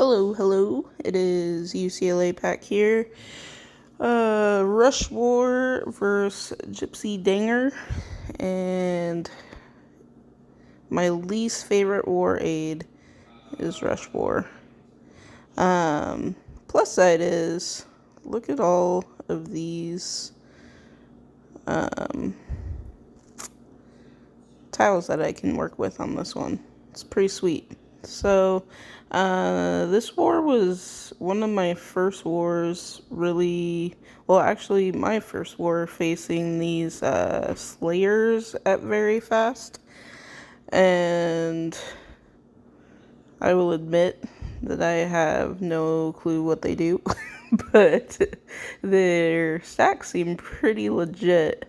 Hello. It is uclapack here. Rush War versus Gipsy Danger. And my least favorite war aid is Rush War. Plus side is, look at all of these tiles that I can work with on this one. It's pretty sweet. So, this war was one of my first wars, really, well, actually, my first war facing these, slayers at very fast, and I will admit that I have no clue what they do, but their stacks seem pretty legit.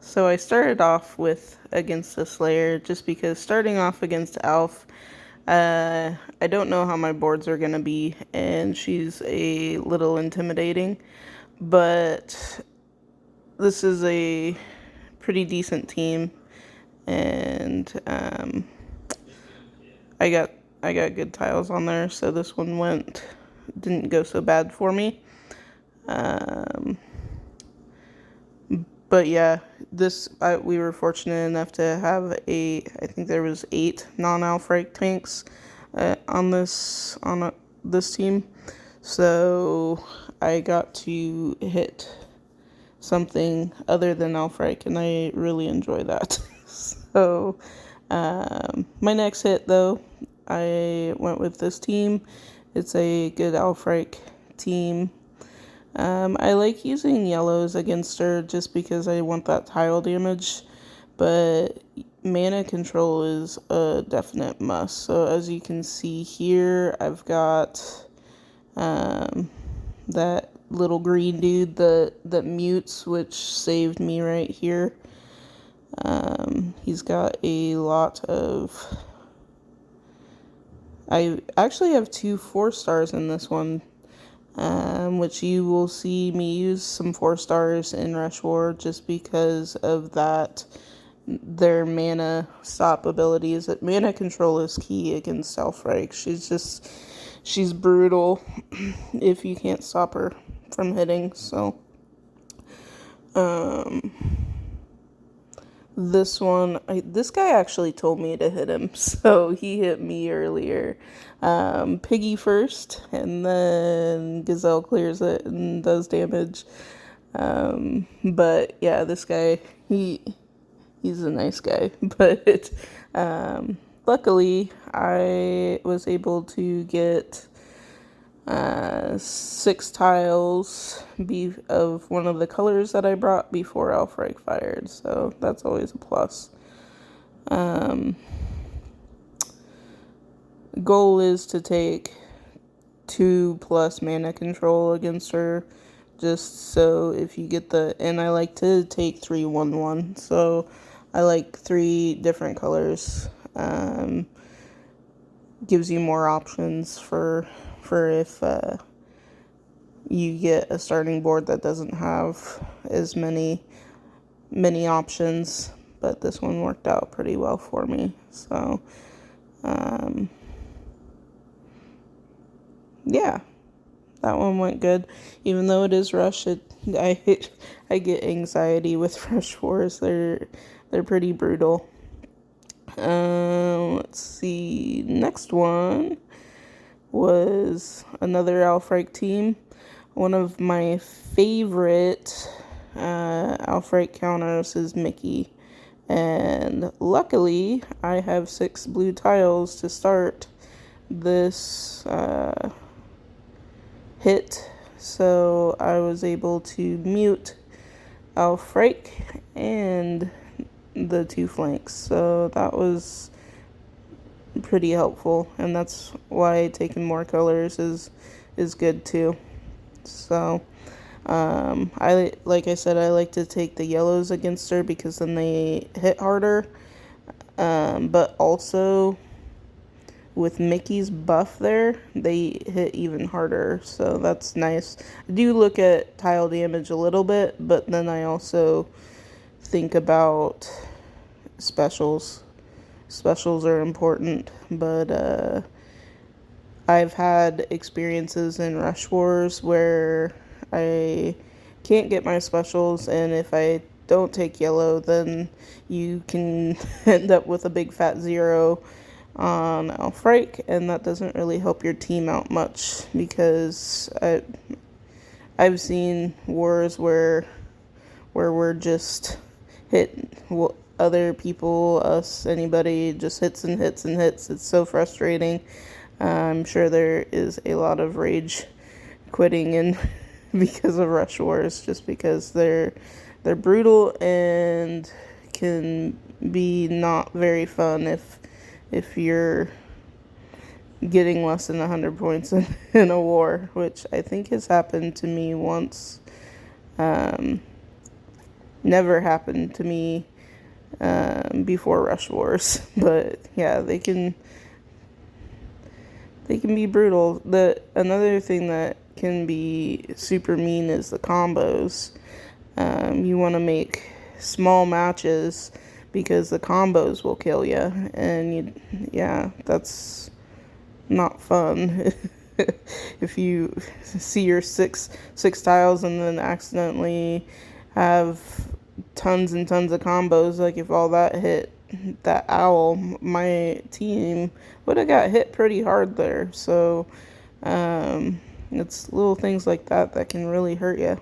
So I started off with against the Slayer just because starting off against Alf, I don't know how my boards are going to be, and she's a little intimidating, but this is a pretty decent team, and I got good tiles on there, so this one didn't go so bad for me. But yeah, we were fortunate enough to have I think there was 8 non-Alfrag tanks on this team, so I got to hit something other than Alfrag, and I really enjoy that. So my next hit though, I went with this team. It's a good Alfrag team. I like using yellows against her just because I want that tile damage, but mana control is a definite must. So as you can see here, I've got that little green dude that mutes, which saved me right here. He's got a lot of... I actually have 2 4-stars in this one. Which you will see me use some 4-stars in Rush War just because of that, their mana stop abilities. Mana control is key against Alfrag. She's brutal if you can't stop her from hitting, so. This guy actually told me to hit him, so he hit me earlier. Piggy first, and then Gazelle clears it and does damage. But yeah, this guy, he's a nice guy. But luckily, I was able to get 6 tiles of one of the colors that I brought before Alfrag fired, so that's always a plus. Goal is to take 2+ mana control against her, just so if you get and I like to take 3/1/1, so I like 3 different colors. Gives you more options for if you get a starting board that doesn't have as many options, but this one worked out pretty well for me. So yeah, that one went good. Even though it is Rush, I get anxiety with Rush Wars. They're pretty brutal. Let's see. Next one was another Alfrag team. One of my favorite Alfrag counters is Mickey. And luckily, I have 6 blue tiles to start this hit. So I was able to mute Alfrag and the 2 flanks. So that was pretty helpful, and that's why taking more colors is good too. So like I said, I like to take the yellows against her because then they hit harder, but also with Mickey's buff there, they hit even harder, so that's nice. I do look at tile damage a little bit, but then I also think about specials. specials are important, but I've had experiences in Rush Wars where I can't get my specials, and if I don't take yellow, then you can end up with a big fat 0 on Alfreik, and that doesn't really help your team out much, because I've seen wars where we're just hit other people, us, anybody, just hits and hits and hits. It's so frustrating. I'm sure there is a lot of rage quitting in because of Rush Wars, just because they're brutal and can be not very fun if you're getting less than 100 points in a war, which I think has happened to me once. Never happened to me before Rush Wars, but yeah, they can be brutal. Another thing that can be super mean is the combos. You want to make small matches because the combos will kill you, and that's not fun. If you see your six tiles and then accidentally have tons and tons of combos, like if all that hit that owl, my team would have got hit pretty hard there. So it's little things like that can really hurt you.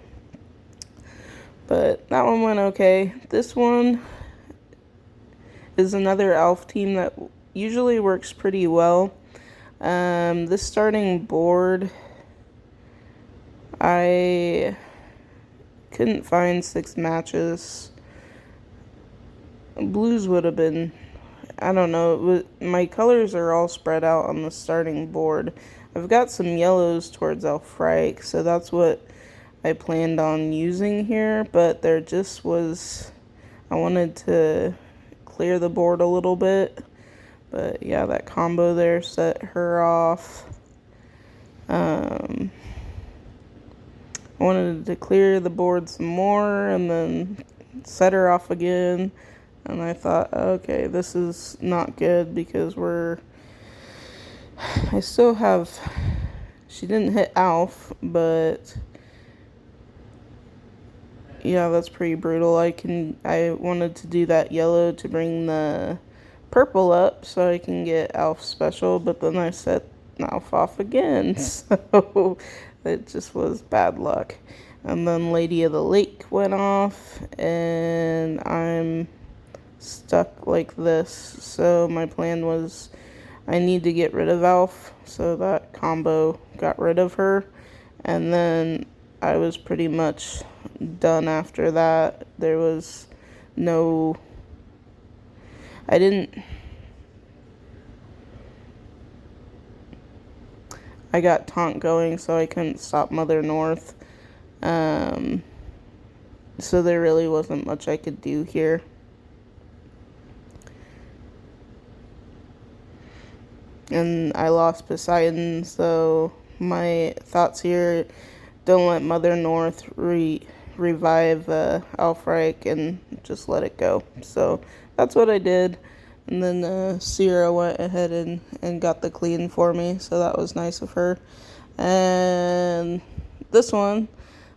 But that one went okay. This one is another elf team that usually works pretty well. This starting board, I couldn't find 6 matches. Blues would have been, I don't know, my colors are all spread out on the starting board. I've got some yellows towards Alfreik, so that's what I planned on using here, but there just was, I wanted to clear the board a little bit, but yeah, that combo there set her off. I wanted to clear the board some more and then set her off again, and I thought, okay, this is not good because I still have, she didn't hit Alf, but yeah, that's pretty brutal. I wanted to do that yellow to bring the purple up so I can get Alf special, but then I set Alf off again, so it just was bad luck. And then Lady of the Lake went off, and I'm stuck like this. So my plan was I need to get rid of Alf, so that combo got rid of her, and then I was pretty much done after that. There was no, I got taunt going, so I couldn't stop Mother North. So there really wasn't much I could do here. And I lost Poseidon, so my thoughts here, don't let Mother North revive Alfreik and just let it go. So that's what I did. And then Sierra went ahead and got the clean for me, so that was nice of her. And this one,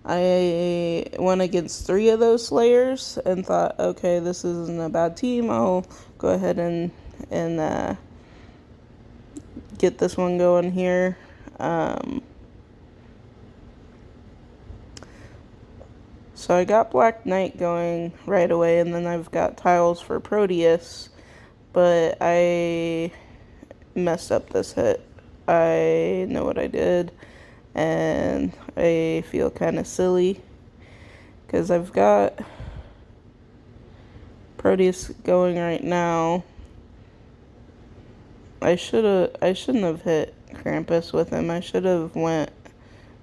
I went against 3 of those Slayers and thought, okay, this isn't a bad team. I'll go ahead and get this one going here. So I got Black Knight going right away, and then I've got tiles for Proteus, but I messed up this hit. I know what I did, and I feel kind of silly because I've got Proteus going right now. I shouldn't have hit Krampus with him. I should have went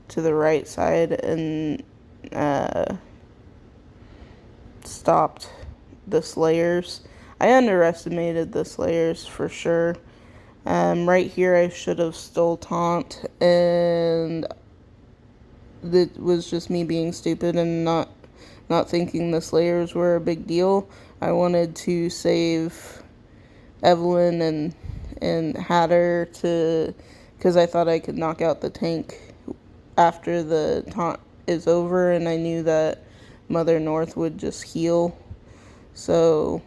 to the right side and stopped the Slayers. I underestimated the Slayers for sure. Right here I should have stole taunt, and it was just me being stupid and not thinking the Slayers were a big deal. I wanted to save Evelyn and Hatter to, because I thought I could knock out the tank after the taunt is over, and I knew that Mother North would just heal. So,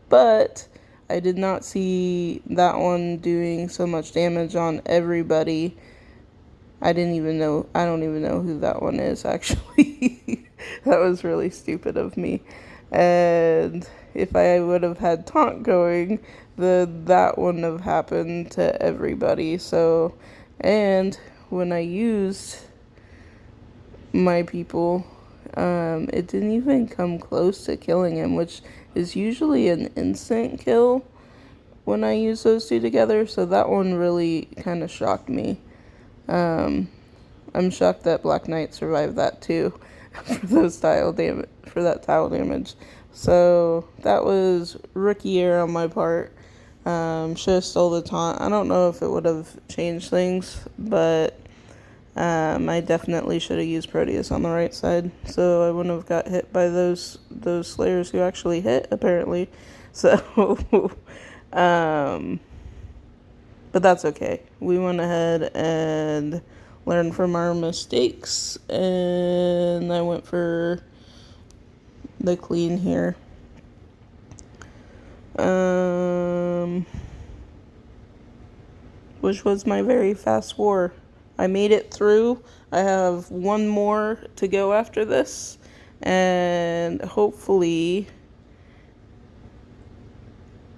but I did not see that one doing so much damage on everybody. I don't even know who that one is, actually. That was really stupid of me. And if I would have had taunt going, that wouldn't have happened to everybody. So, and when I used my people, it didn't even come close to killing him, which is usually an instant kill when I use those two together. So that one really kind of shocked me. I'm shocked that Black Knight survived that too, for that tile damage. So that was rookie error on my part. Should have stole the taunt. I don't know if it would have changed things, but I definitely should have used Proteus on the right side, so I wouldn't have got hit by those Slayers who actually hit, apparently. So, but that's okay. We went ahead and learned from our mistakes, and I went for the clean here. Which was my very fast war. I made it through. I have one more to go after this, and hopefully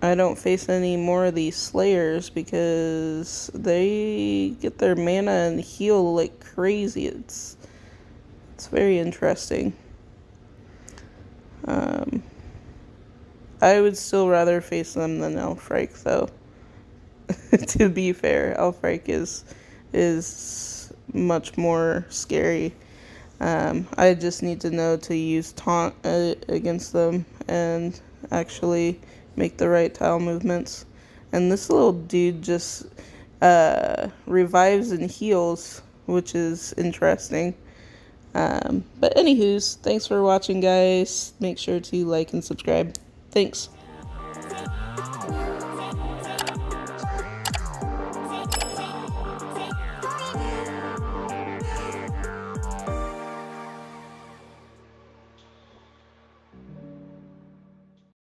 I don't face any more of these Slayers, because they get their mana and heal like crazy. It's very interesting. I would still rather face them than Elfreich, though. To be fair, Elfreich is much more scary. I just need to know to use taunt against them and actually make the right tile movements. And this little dude just revives and heals, which is interesting. But anywho's, thanks for watching, guys. Make sure to like and subscribe. Thanks.